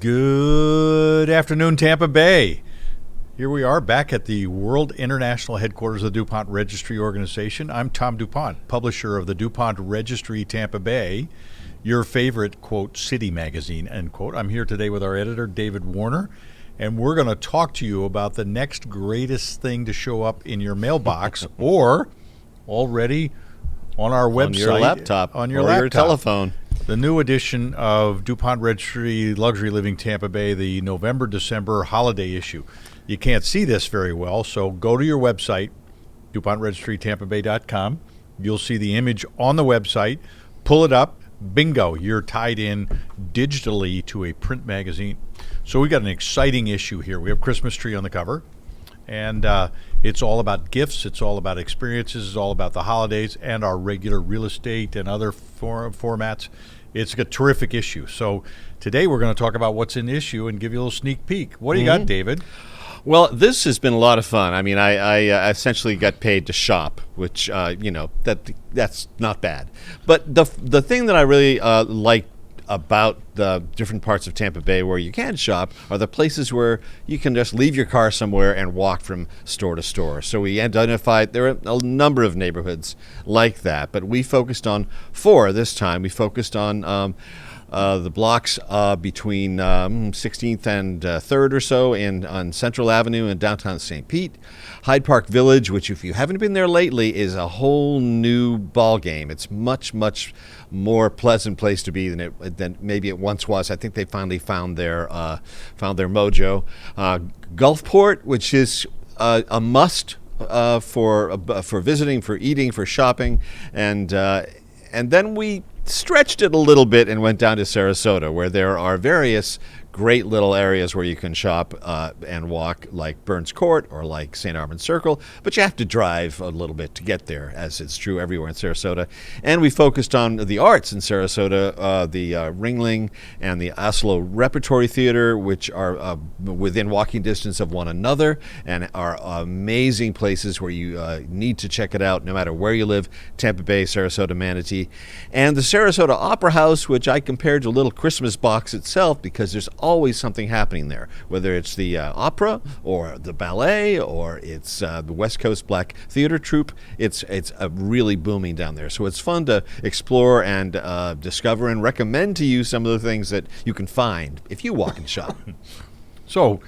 Good afternoon, Tampa Bay. Here we are back at the World International Headquarters of the DuPont Registry Organization. I'm Tom DuPont, publisher of the DuPont Registry Tampa Bay, your favorite, quote, city magazine, end quote. I'm here today with our editor, David Warner, and we're going to talk to you about the next greatest thing to show up in your mailbox or already on our website. On your laptop. On your or laptop. your telephone. The new edition of DuPont Registry Luxury Living Tampa Bay, the November-December holiday issue. You can't see this very well, so go to your website, dupontregistrytampabay.com. You'll see the image on the website. Pull it up. Bingo, you're tied in digitally to a print magazine. So we got an exciting issue here. We have Christmas tree on the cover, and it's all about gifts. It's all about experiences. It's all about the holidays and our regular real estate and other formats. It's a terrific issue. So today we're going to talk about what's in the issue and give you a little sneak peek. What do you got, David? Well, this has been a lot of fun. I mean, I essentially got paid to shop, which, that's not bad. But the thing that I really like about the different parts of Tampa Bay where you can shop are the places where you can just leave your car somewhere and walk from store to store. So we identified there are a number of neighborhoods like that, but we focused on 4 this time. We focused on the blocks between 16th and 3rd or so on Central Avenue in downtown St. Pete. Hyde Park Village, which if you haven't been there lately, is a whole new ball game. It's much, much more pleasant place to be than maybe it once was. I think they finally found their mojo. Gulfport, which is a must for visiting, for eating, for shopping, and then we stretched it a little bit and went down to Sarasota, where there are various great little areas where you can shop and walk, like Burns Court or like St. Armand Circle, but you have to drive a little bit to get there, as it's true everywhere in Sarasota. And we focused on the arts in Sarasota, the Ringling and the Oslo Repertory Theater, which are within walking distance of one another and are amazing places where you need to check it out no matter where you live, Tampa Bay, Sarasota, Manatee. And the Sarasota Opera House, which I compared to a little Christmas box itself, because there's always something happening there, whether it's the opera or the ballet or it's the West Coast Black Theater Troupe. It's really booming down there. So it's fun to explore and discover and recommend to you some of the things that you can find if you walk and shop. So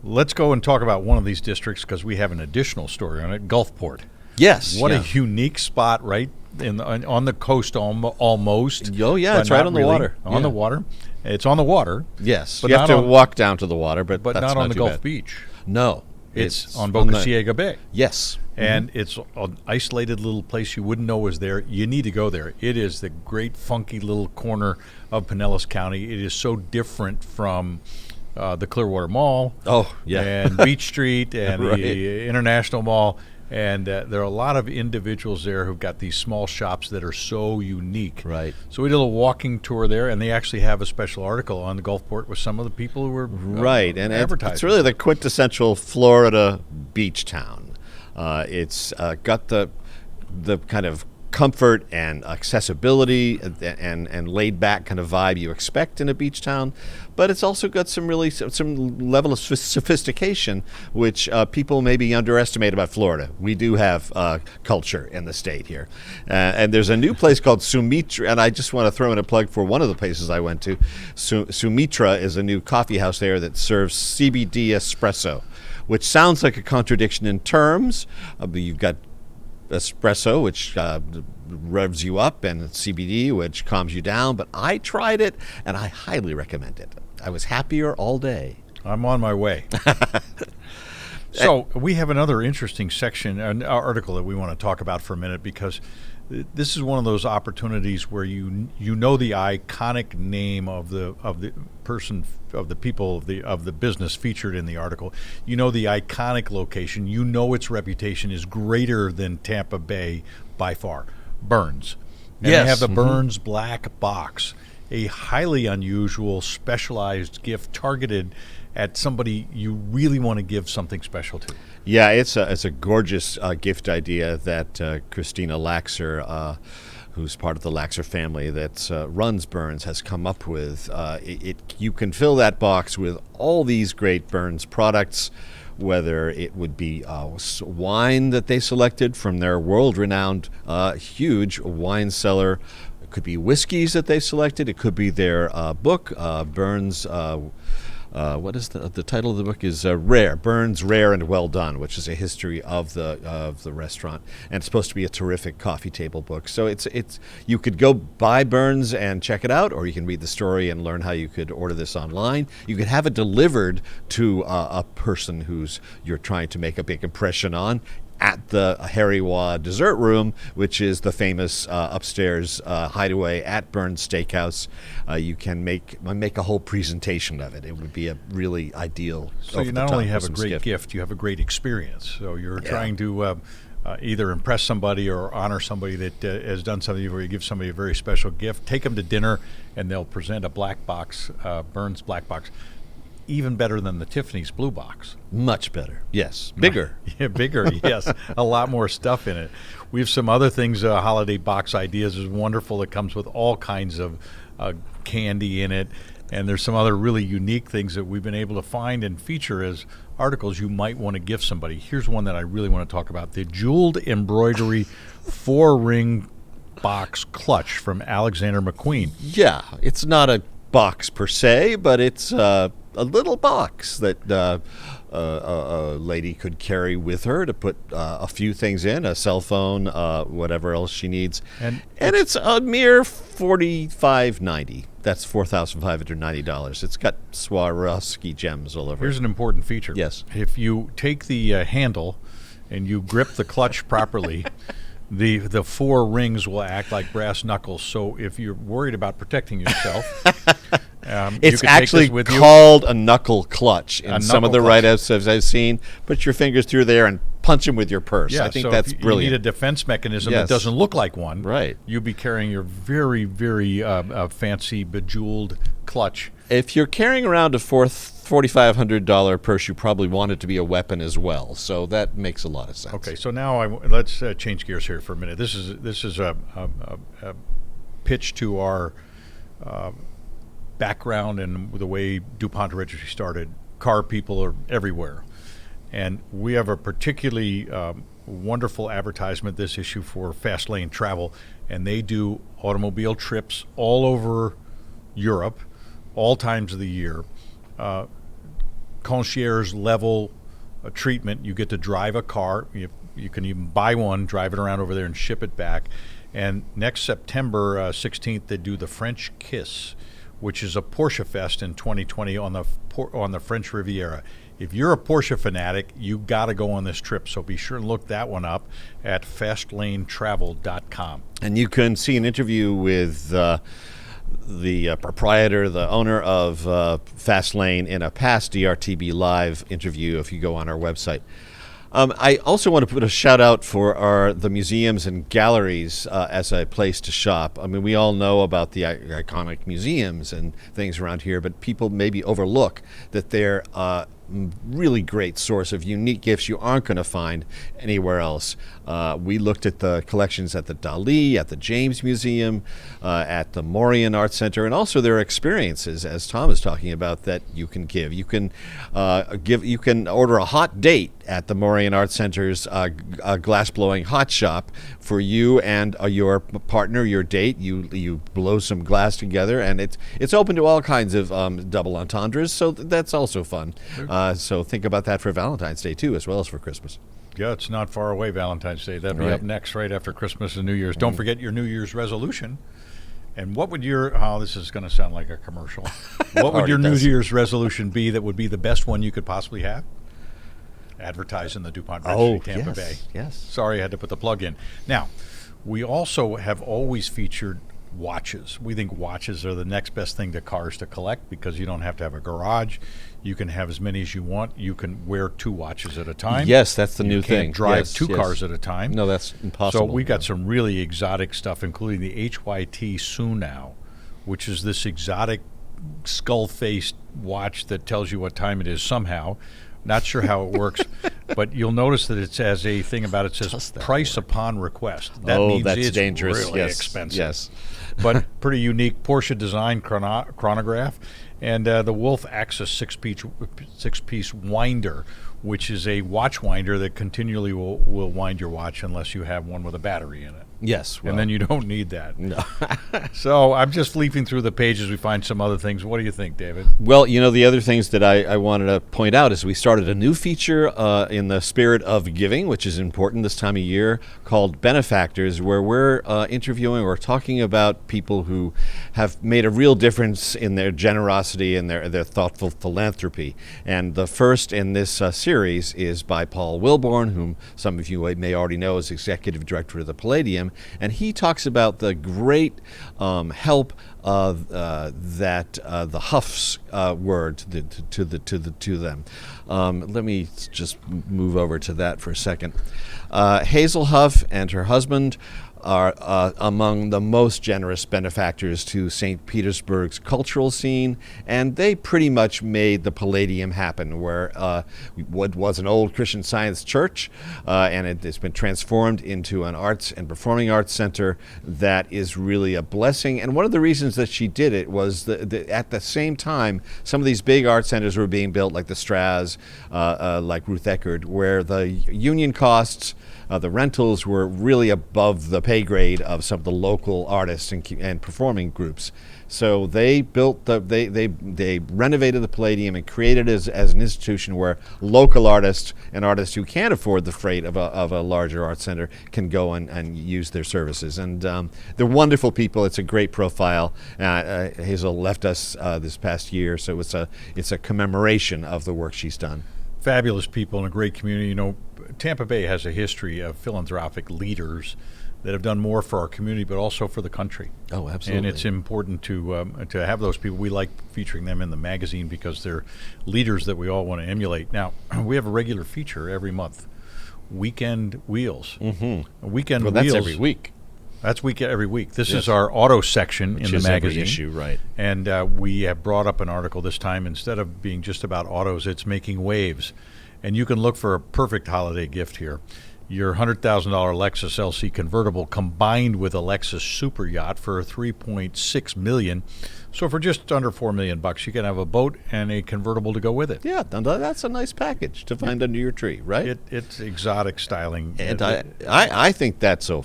let's go and talk about one of these districts because we have an additional story on it, Gulfport. Yes. What a unique spot, right? On the coast almost. Oh, yeah, it's right on the water. On the water. It's on the water. Yes. But you have to walk down to the water, but that's not on the Gulf bad. Beach. No. It's on Boca Ciega Bay. Yes. And it's an isolated little place you wouldn't know was there. You need to go there. It is the great funky little corner of Pinellas County. It is so different from the Clearwater Mall. Oh, yeah. And Beach Street and Right. the International Mall. And there are a lot of individuals there who've got these small shops that are so unique. Right. So we did a walking tour there, and they actually have a special article on the Gulfport with some of the people who were right. And advertising. it's really the quintessential Florida beach town. It's got the kind of comfort and accessibility and laid back kind of vibe you expect in a beach town, but it's also got some level of sophistication which people maybe underestimate about Florida. We do have culture in the state here, and there's a new place called Sumitra, and I just want to throw in a plug for one of the places I went to. Sumitra is a new coffee house there that serves CBD espresso, which sounds like a contradiction in terms. You've got espresso, which revs you up, and CBD, which calms you down. But I tried it, and I highly recommend it. I was happier all day. I'm on my way. So we have another interesting section, an article that we want to talk about for a minute, because this is one of those opportunities where you know the iconic name of the person, of the people, of the business featured in the article. You know the iconic location. You know its reputation is greater than Tampa Bay by far. Burns. And yes. They have the Burns Black Box, a highly unusual, specialized gift targeted at somebody you really want to give something special to. Yeah, it's a gorgeous gift idea that Christina Laxer who's part of the Laxer family that runs Burns, has come up with. You can fill that box with all these great Burns products, whether it would be wine that they selected from their world-renowned huge wine cellar. It could be whiskeys that they selected. It could be their book, Burns. What is the title of the book? Is Rare, Burns Rare and Well Done, which is a history of the restaurant, and it's supposed to be a terrific coffee table book. So it's you could go buy Burns and check it out, or you can read the story and learn how you could order this online. You could have it delivered to a person who's you're trying to make a big impression on, at the Harry Wah Dessert Room, which is the famous upstairs hideaway at Burns Steakhouse. You can make a whole presentation of it. It would be a really ideal. So you not only have a great gift, you have a great experience. So you're trying to either impress somebody or honor somebody that has done something where you give somebody a very special gift. Take them to dinner, and they'll present a black box, Burns black box. Even better than the Tiffany's blue box. Much better. Yes. Bigger. Yeah, bigger, yes. A lot more stuff in it. We have some other things, holiday box ideas is wonderful. It comes with all kinds of candy in it. And there's some other really unique things that we've been able to find and feature as articles you might want to gift somebody. Here's one that I really want to talk about. The jeweled embroidery 4-ring box clutch from Alexander McQueen. Yeah. It's not a box per se, but it's a little box that a lady could carry with her to put a few things in, a cell phone, whatever else she needs. And it's a mere $45.90. That's $4,590. It's got Swarovski gems all over. Here's an important feature. Yes. If you take the handle and you grip the clutch properly, the 4 rings will act like brass knuckles. So if you're worried about protecting yourself, it's you actually take this with called a knuckle clutch in some of the clutch. write-ups I've seen. Put your fingers through there and punch them with your purse. Yeah, I think so that's if brilliant. You need a defense mechanism Yes. that doesn't look like one. Right. You'll be carrying your very, very fancy, bejeweled clutch. If you're carrying around a $4,500 purse, you probably want it to be a weapon as well. So that makes a lot of sense. Okay, so now let's change gears here for a minute. This is a pitch to our background and the way duPont Registry started. Car people are everywhere. And we have a particularly wonderful advertisement this issue for Fast Lane Travel, and they do automobile trips all over Europe, all times of the year. Concierge level treatment. You get to drive a car. You can even buy one, drive it around over there, and ship it back. And next September 16th, they do the French Kiss, which is a Porsche Fest in 2020 on the French Riviera. If you're a Porsche fanatic, you got to go on this trip. So be sure and look that one up at fastlanetravel.com. And you can see an interview with the proprietor, the owner of Fastlane, in a past DRTB Live interview if you go on our website. I also want to put a shout out for the museums and galleries as a place to shop. I mean, we all know about the iconic museums and things around here, but people maybe overlook that they're really great source of unique gifts you aren't going to find anywhere else. We looked at the collections at the Dali, at the James Museum, at the Morian Art Center, and also their experiences, as Tom is talking about, that you can give. You can you can order a hot date at the Morian Art Center's glass-blowing hot shop for you and your partner, your date. You blow some glass together, and it's open to all kinds of double entendres, so that's also fun. So think about that for Valentine's Day, too, as well as for Christmas. Yeah, it's not far away, Valentine's Day. That'll be up next, right after Christmas and New Year's. Don't forget your New Year's resolution. And what would this is going to sound like a commercial. What would your New Year's resolution be that would be the best one you could possibly have? Advertise in the duPont Registry Tampa Bay. Yes. Sorry, I had to put the plug in. Now, we also have always featured watches. We think watches are the next best thing to cars to collect because you don't have to have a garage. You can have as many as you want. You can wear 2 watches at a time. Yes, that's the new thing. You can't drive 2 cars at a time. No, that's impossible. So we got some really exotic stuff, including the HYT Sunao, which is this exotic skull-faced watch that tells you what time it is somehow. Not sure how it works. But you'll notice that it has a thing about it says Just that price upon request. That oh, means that's it's dangerous. really Yes. expensive. Yes. But pretty unique Porsche design chronograph, and the Wolf Axis six-piece winder, which is a watch winder that continually will wind your watch unless you have one with a battery in it. Yes. Well, And then you don't need that. no. So I'm just leafing through the pages. We find some other things. What do you think, David? Well, the other things that I wanted to point out is we started a new feature in the spirit of giving, which is important this time of year, called Benefactors, where we're interviewing or talking about people who have made a real difference in their generosity and their thoughtful philanthropy. And the first in this series is by Paul Wilborn, whom some of you may already know as Executive Director of the Palladium. And he talks about the great help that the Huffs were to them. Let me just move over to that for a second. Hazel Huff and her husband are among the most generous benefactors to St. Petersburg's cultural scene, and they pretty much made the Palladium happen, where what was an old Christian Science church, and it's been transformed into an arts and performing arts center that is really a blessing. And one of the reasons that she did it was that at the same time, some of these big art centers were being built, like the Straz, like Ruth Eckerd, where the union costs, the rentals were really above the pay grade of some of the local artists and performing groups. So they built they renovated the Palladium and created it as an institution where local artists and artists who can't afford the freight of a larger art center can go and use their services. And they're wonderful people. It's a great profile. Hazel left us this past year, so it's a commemoration of the work she's done. Fabulous people in a great community. Tampa Bay has a history of philanthropic leaders that have done more for our community, but also for the country. Oh, absolutely. And it's important to have those people. We like featuring them in the magazine because they're leaders that we all want to emulate. Now, we have a regular feature every month, Weekend Wheels. Mm-hmm. Weekend well, Wheels. that's every week. That's every week. This Yes. is our auto section Which in the is every magazine. issue, right? And we have brought up an article this time. Instead of being just about autos, it's making waves. And you can look for a perfect holiday gift here. Your $100,000 Lexus LC convertible combined with a Lexus super yacht for $3.6 million. So for just under $4 million, you can have a boat and a convertible to go with it. Yeah, that's a nice package to find under your tree, right? It's exotic styling. And I think that's a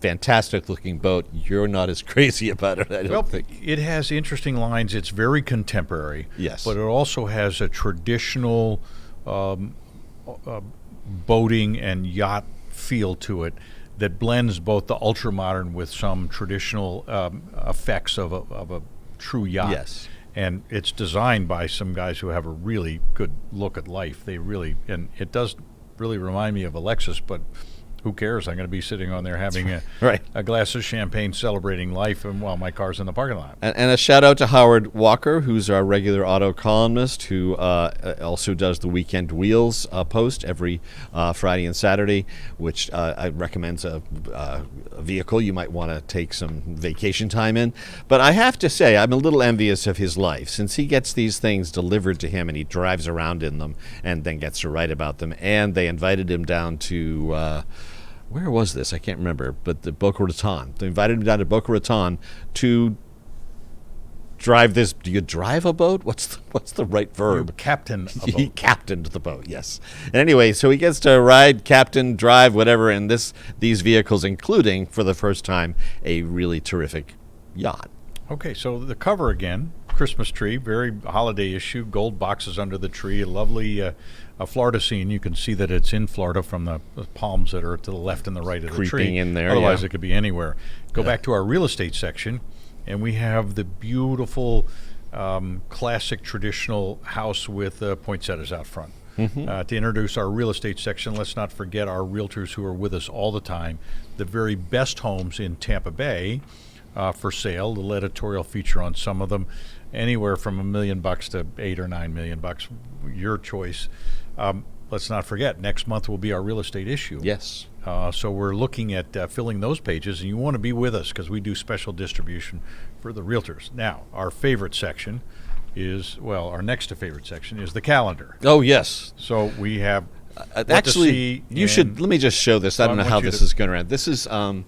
fantastic looking boat. You're not as crazy about it, I don't think. It has interesting lines. It's very contemporary. Yes. But it also has a traditional boating and yacht feel to it that blends both the ultra modern with some traditional effects of a true yacht. Yes. And it's designed by some guys who have a really good look at life. And it does really remind me of a Lexus, but who cares? I'm going to be sitting on there having a glass of champagne celebrating life while my car's in the parking lot. And a shout out to Howard Walker, who's our regular auto columnist, who also does the Weekend Wheels post every Friday and Saturday, which I recommends a vehicle you might want to take some vacation time in. But I have to say, I'm a little envious of his life, since he gets these things delivered to him and he drives around in them and then gets to write about them. And they invited him down to... where was this? I can't remember, but the Boca Raton. They invited him down to Boca Raton to drive this. Do you drive a boat? What's the right verb? Captain a boat. He captained the boat, yes. And anyway, so he gets to ride, captain, drive, whatever, in these vehicles, including, for the first time, a really terrific yacht. Okay, so the cover again, Christmas tree, very holiday issue, gold boxes under the tree, a lovely a Florida scene. You can see that it's in Florida from the palms that are to the left and the right of the tree. Creeping in there, Otherwise, yeah. it could be anywhere. Go back to our real estate section, and we have the beautiful classic traditional house with poinsettias out front. To introduce our real estate section, let's not forget our realtors who are with us all the time. The very best homes in Tampa Bay for sale. The editorial feature on some of them, anywhere from $1 million to $8 or $9 million. Your choice. Let's not forget, next month will be our real estate issue. Yes. So we're looking at filling those pages, and you want to be with us because we do special distribution for the realtors. Now, our favorite section is, our next to favorite section is the calendar. Oh, yes. So we have what to Actually, see. you should. Let me just show this. I don't know how this is going around. This is a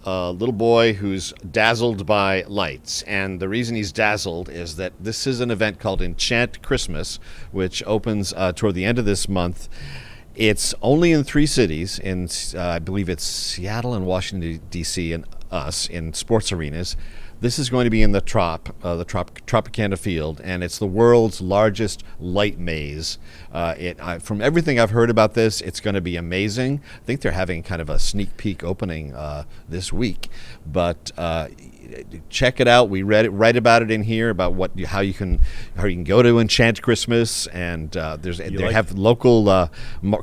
little boy who's dazzled by lights, and the reason he's dazzled is that this is an event called Enchant Christmas, which opens toward the end of this month. It's only in 3 cities, in I believe it's Seattle and Washington, D.C., and us in sports arenas. This is going to be in the Tropicana Field, and it's the world's largest light maze. From everything I've heard about this, it's going to be amazing. I think they're having kind of a sneak peek opening this week, but check it out. We write about it in here about how you can go to Enchant Christmas, and they have local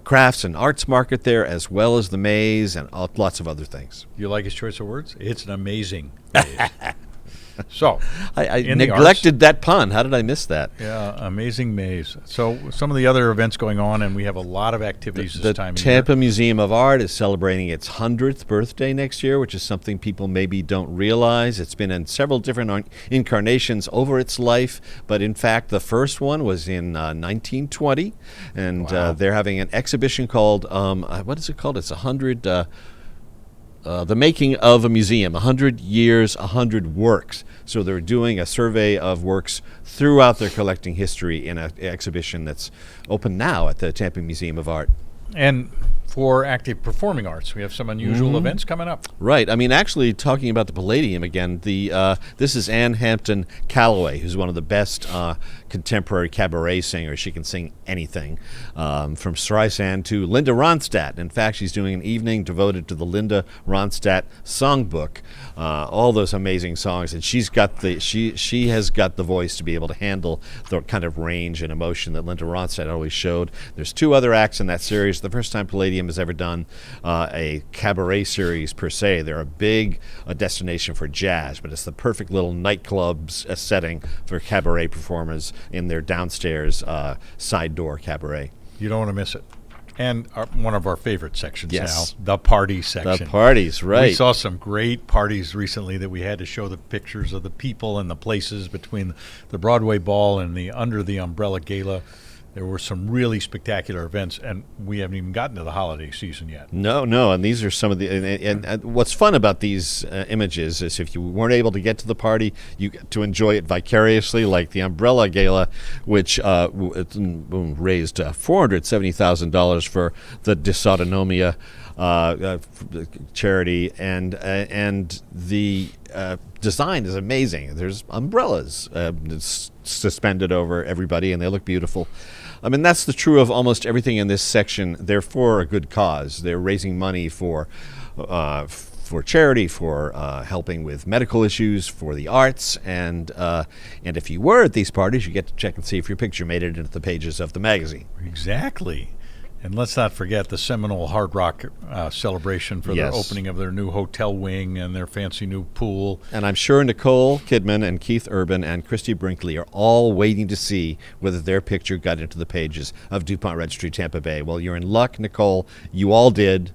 crafts and arts market there, as well as the maze and lots of other things. You like his choice of words? It's an amazing maze. So, I neglected that pun. How did I miss that? Yeah, amazing maze. So, some of the other events going on, and we have a lot of activities this time of year. The Tampa Museum of Art is celebrating its 100th birthday next year, which is something people maybe don't realize. It's been in several different incarnations over its life, but in fact, the first one was in 1920, and they're having an exhibition called, what is it called? It's 100... the making of a museum, 100 years, 100 works. So they're doing a survey of works throughout their collecting history in an exhibition that's open now at the Tampa Museum of Art. And for active performing arts, we have some unusual events coming up. Right. I mean, actually, talking about the Palladium again, this is Ann Hampton Calloway, who's one of the best contemporary cabaret singers. She can sing anything, from Streisand to Linda Ronstadt. In fact, she's doing an evening devoted to the Linda Ronstadt songbook, all those amazing songs. And she has got the voice to be able to handle the kind of range and emotion that Linda Ronstadt always showed. There's 2 other acts in that series. The first time Palladium has ever done a cabaret series per se. They're a big destination for jazz, but it's the perfect little nightclubs setting for cabaret performers in their downstairs side door cabaret. You don't want to miss it. And one of our favorite sections Yes. now, the party section. The parties, right. We saw some great parties recently that we had to show the pictures of the people and the places between the Broadway Ball and the Under the Umbrella Gala. There were some really spectacular events, and we haven't even gotten to the holiday season yet. No, and these are some of the. And what's fun about these images is if you weren't able to get to the party, you get to enjoy it vicariously, like the Umbrella Gala, which raised $470,000 for the Dysautonomia charity, and the design is amazing. There's umbrellas suspended over everybody, and they look beautiful. I mean, that's the true of almost everything in this section. They're for a good cause. They're raising money for charity, for helping with medical issues, for the arts, and if you were at these parties, you get to check and see if your picture made it into the pages of the magazine. Exactly. And let's not forget the Seminole Hard Rock celebration for Yes. the opening of their new hotel wing and their fancy new pool. And I'm sure Nicole Kidman and Keith Urban and Christy Brinkley are all waiting to see whether their picture got into the pages of DuPont Registry Tampa Bay. Well, you're in luck, Nicole. You all did.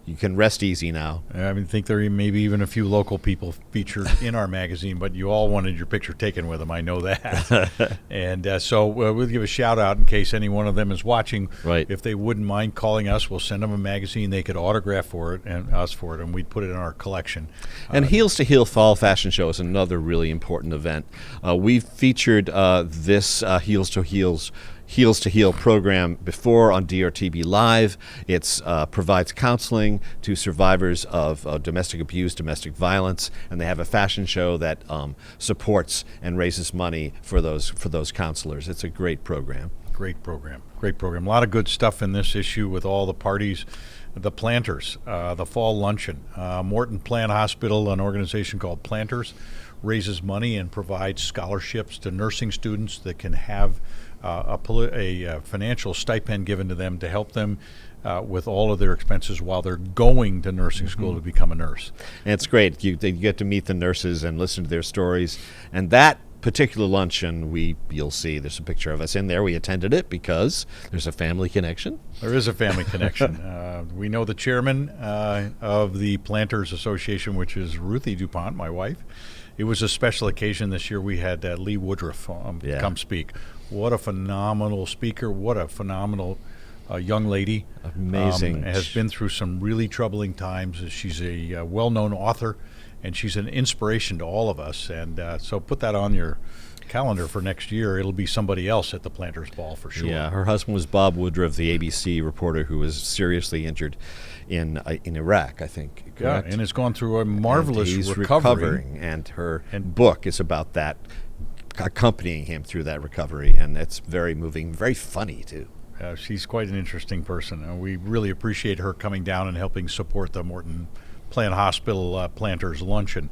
You can rest easy now. I think there may be even a few local people featured in our magazine, but you all wanted your picture taken with them. I know that. And so we'll give a shout out in case any one of them is watching. Right. If they wouldn't mind calling us, we'll send them a magazine. They could autograph for it and us for it, and we'd put it in our collection. And Heels to Heel Fall Fashion Show is another really important event. We've featured this Heels to Heel program before on DRTB Live. It provides counseling to survivors of domestic abuse, domestic violence, and they have a fashion show that supports and raises money for those counselors. It's a great program. Great program. A lot of good stuff in this issue with all the parties. The Planters, the fall luncheon. Morton Plant Hospital, an organization called Planters, raises money and provides scholarships to nursing students that can have a financial stipend given to them to help them with all of their expenses while they're going to nursing school to become a nurse. And it's great. You get to meet the nurses and listen to their stories. And that particular luncheon, you'll see there's a picture of us in there. We attended it because there's a family connection. There is a family connection. We know the chairman of the Planters Association, which is Ruthie DuPont, my wife. It was a special occasion this year. We had Lee Woodruff come speak. What a phenomenal speaker. What a phenomenal young lady. Amazing. Has been through some really troubling times. She's a well-known author, and she's an inspiration to all of us. And so put that on your calendar for next year. It'll be somebody else at the Planters Ball for sure. Yeah, her husband was Bob Woodruff, the ABC reporter who was seriously injured in Iraq, I think. Correct? Yeah, and has gone through a marvelous and he's recovery. Recovering, and her book is about that, accompanying him through that recovery, and it's very moving, very funny too. She's quite an interesting person, and we really appreciate her coming down and helping support the Morton Plant Hospital Planters Luncheon.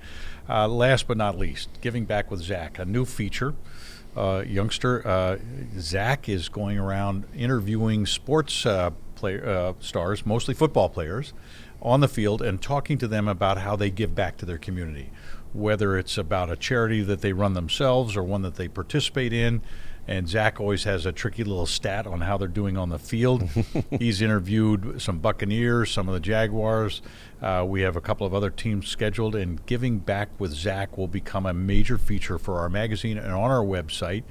Last but not least, Giving Back with Zach, a new feature. Youngster Zach is going around interviewing sports stars, mostly football players, on the field and talking to them about how they give back to their community, whether it's about a charity that they run themselves or one that they participate in. And Zach always has a tricky little stat on how they're doing on the field. He's interviewed some Buccaneers, some of the Jaguars. We have a couple of other teams scheduled, and Giving Back with Zach will become a major feature for our magazine and on our website.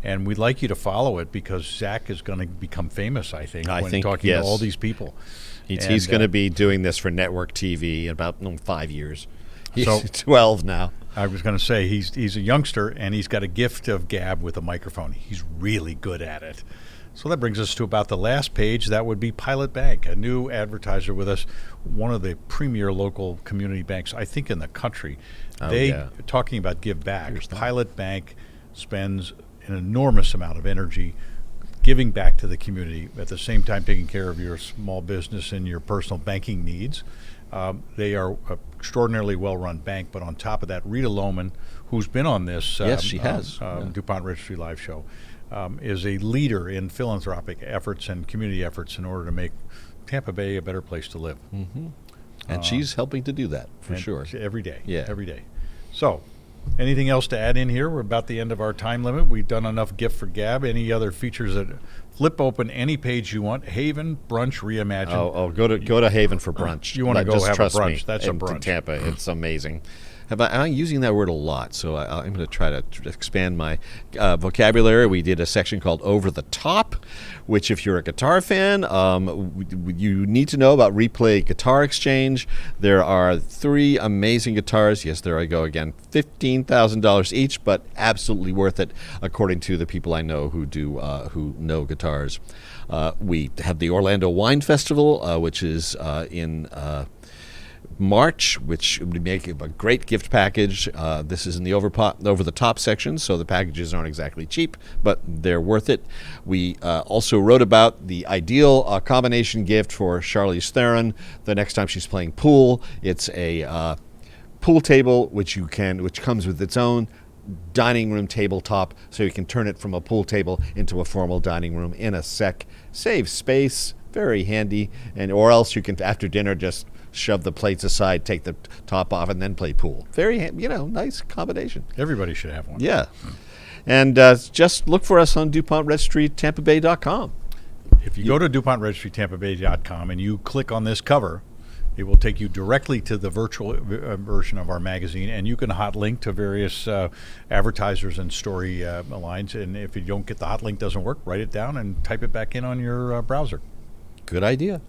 And we'd like you to follow it because Zach is going to become famous, I think, talking yes. to all these people. He's going to be doing this for network TV in about 5 years. He's So- 12 now. I was going to say he's a youngster, and he's got a gift of gab with a microphone. He's really good at it. So that brings us to about the last page. That would be Pilot Bank, a new advertiser with us, one of the premier local community banks, I think, in the country. Talking about give back, Pilot Bank spends an enormous amount of energy giving back to the community, at the same time taking care of your small business and your personal banking needs. They are an extraordinarily well-run bank, but on top of that, Rita Lohman, who's been on this Yes, she has. DuPont Registry Live show, is a leader in philanthropic efforts and community efforts in order to make Tampa Bay a better place to live. Mm-hmm. And she's helping to do that, for sure. Every day. Yeah. Every day. So, anything else to add in here? We're about the end of our time limit. We've done enough gift for gab. Any other features that flip open any page you want? Haven, brunch, reimagined. Go to Haven for brunch. You want to go just have a trust brunch. me, That's a in brunch. Tampa. It's amazing. I'm using that word a lot, so I'm going to try to expand my vocabulary. We did a section called Over the Top, which if you're a guitar fan, you need to know about Replay Guitar Exchange. There are 3 amazing guitars. Yes, there I go again. $15,000 each, but absolutely worth it, according to the people I know who know guitars. We have the Orlando Wine Festival, which is in March, which would make a great gift package. This is in the over the top section, so the packages aren't exactly cheap, but they're worth it. We also wrote about the ideal combination gift for Charlize Theron the next time she's playing pool. It's a pool table which comes with its own dining room tabletop, so you can turn it from a pool table into a formal dining room in a sec. Saves space, very handy, or else you can, after dinner, just shove the plates aside, take the top off, and then play pool. Very, nice combination. Everybody should have one. Yeah. And just look for us on duPontRegistryTampaBay.com. If you go to duPontRegistryTampaBay.com and you click on this cover, it will take you directly to the virtual version of our magazine, and you can hot link to various advertisers and story lines. And if you don't get the hot link, doesn't work, write it down and type it back in on your browser. Good idea.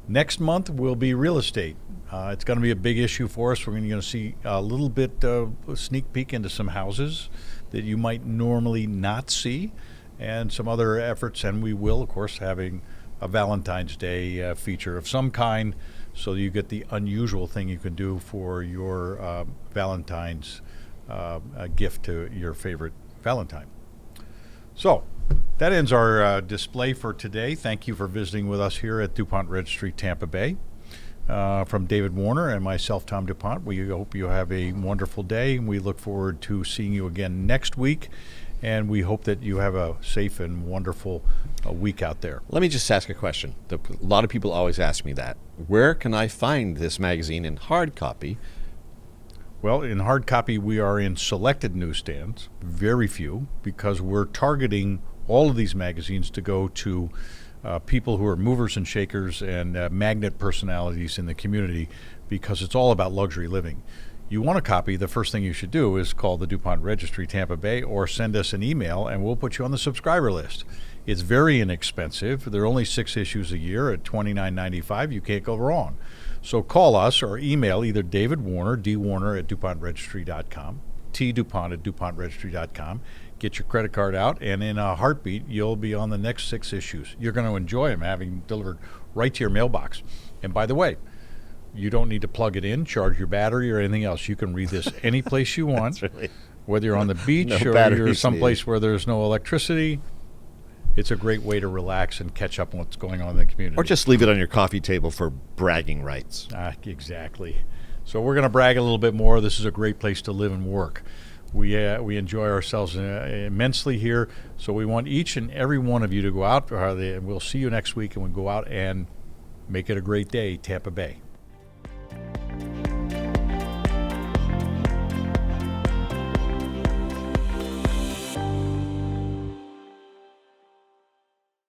Next month will be real estate. It's going to be a big issue for us. We're going to see a little bit of a sneak peek into some houses that you might normally not see, and some other efforts. And we will, of course, having a Valentine's Day feature of some kind, so you get the unusual thing you can do for your Valentine's gift to your favorite Valentine. So that ends our display for today. Thank you for visiting with us here at DuPont Registry Tampa Bay. From David Warner and myself, Tom DuPont, we hope you have a wonderful day. We look forward to seeing you again next week, and we hope that you have a safe and wonderful week out there. Let me just ask a question. A lot of people always ask me that. Where can I find this magazine in hard copy? Well, in hard copy, we are in selected newsstands, very few, because we're targeting all of these magazines to go to people who are movers and shakers and magnet personalities in the community, because it's all about luxury living. you want a copy, the first thing you should do is call the DuPont Registry Tampa Bay or send us an email, and we'll put you on the subscriber list. It's very inexpensive. There are only 6 issues a year at $29.95. You can't go wrong. So call us or email either David Warner, dwarner @dupontregistry.com, tdupont @dupontregistry.com. Get your credit card out, and in a heartbeat, you'll be on the next 6 issues. You're going to enjoy them, having delivered right to your mailbox. And by the way, you don't need to plug it in, charge your battery, or anything else. You can read this any place you want, whether you're on the beach No or you're batteries someplace needed. where there's no electricity. It's a great way to relax and catch up on what's going on in the community. Or just leave it on your coffee table for bragging rights. Exactly. So we're going to brag a little bit more. This is a great place to live and work. We enjoy ourselves immensely here. So we want each and every one of you to go out. We'll see you next week, and we'll go out and make it a great day, Tampa Bay.